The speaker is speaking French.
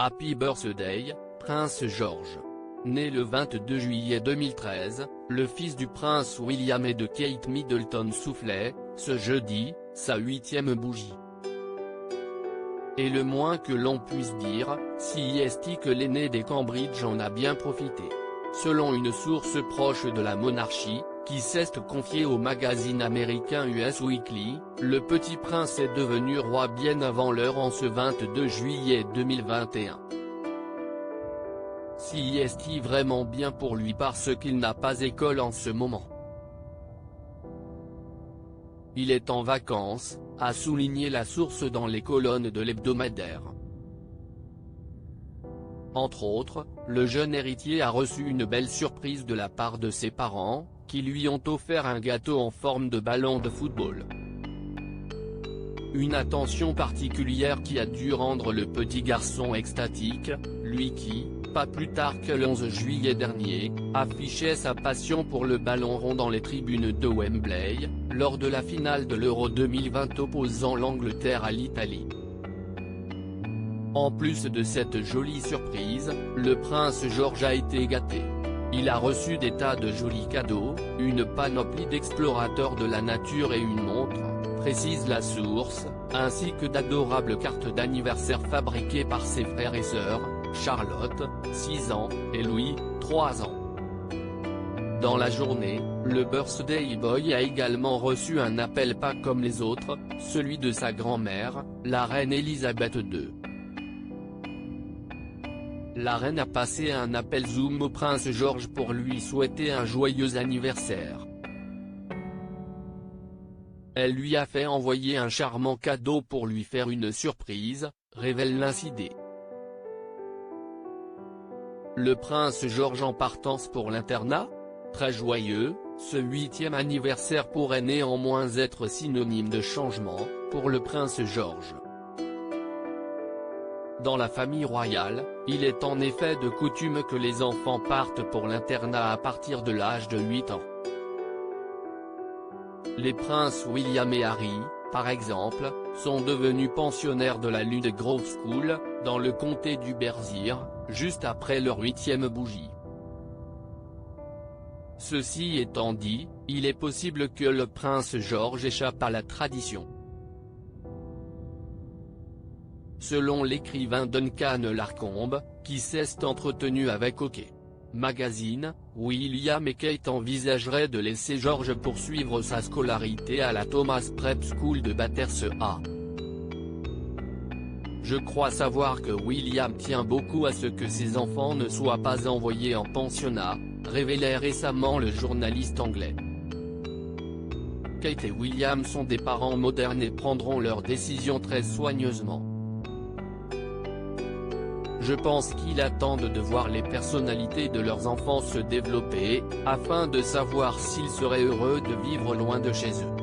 Happy Birthday, Prince George. Né le 22 juillet 2013, le fils du prince William et de Kate Middleton soufflait, ce jeudi, sa 8e bougie. Et le moins que l'on puisse dire, si est que l'aîné des Cambridge en a bien profité. Selon une source proche de la monarchie, qui s'est confiée au magazine américain Us Weekly, le petit prince est devenu roi bien avant l'heure en ce 22 juillet 2021. Si est vraiment bien pour lui parce qu'il n'a pas école en ce moment. Il est en vacances, a souligné la source dans les colonnes de l'hebdomadaire. Entre autres, le jeune héritier a reçu une belle surprise de la part de ses parents, qui lui ont offert un gâteau en forme de ballon de football. Une attention particulière qui a dû rendre le petit garçon extatique, lui qui, pas plus tard que le 11 juillet dernier, affichait sa passion pour le ballon rond dans les tribunes de Wembley, lors de la finale de l'Euro 2020 opposant l'Angleterre à l'Italie. En plus de cette jolie surprise, le prince George a été gâté. Il a reçu des tas de jolis cadeaux, une panoplie d'explorateurs de la nature et une montre, précise la source, ainsi que d'adorables cartes d'anniversaire fabriquées par ses frères et sœurs, Charlotte, 6 ans, et Louis, 3 ans. Dans la journée, le Birthday Boy a également reçu un appel pas comme les autres, celui de sa grand-mère, la reine Elisabeth II. La reine a passé un appel Zoom au prince George pour lui souhaiter un joyeux anniversaire. Elle lui a fait envoyer un charmant cadeau pour lui faire une surprise, révèle l'incidé. Le prince George en partance pour l'internat ? Très joyeux, ce 8e anniversaire pourrait néanmoins être synonyme de changement, pour le prince George. Dans la famille royale, il est en effet de coutume que les enfants partent pour l'internat à partir de l'âge de 8 ans. Les princes William et Harry, par exemple, sont devenus pensionnaires de la Ludgrove Grove School, dans le comté du Berkshire, juste après leur 8e bougie. Ceci étant dit, il est possible que le prince George échappe à la tradition. Selon l'écrivain Duncan Larcombe, qui s'est entretenu avec OK Magazine, William et Kate envisageraient de laisser George poursuivre sa scolarité à la Thomas Prep School de Battersea. Je crois savoir que William tient beaucoup à ce que ses enfants ne soient pas envoyés en pensionnat, révélait récemment le journaliste anglais. Kate et William sont des parents modernes et prendront leurs décisions très soigneusement. Je pense qu'ils attendent de voir les personnalités de leurs enfants se développer, afin de savoir s'ils seraient heureux de vivre loin de chez eux.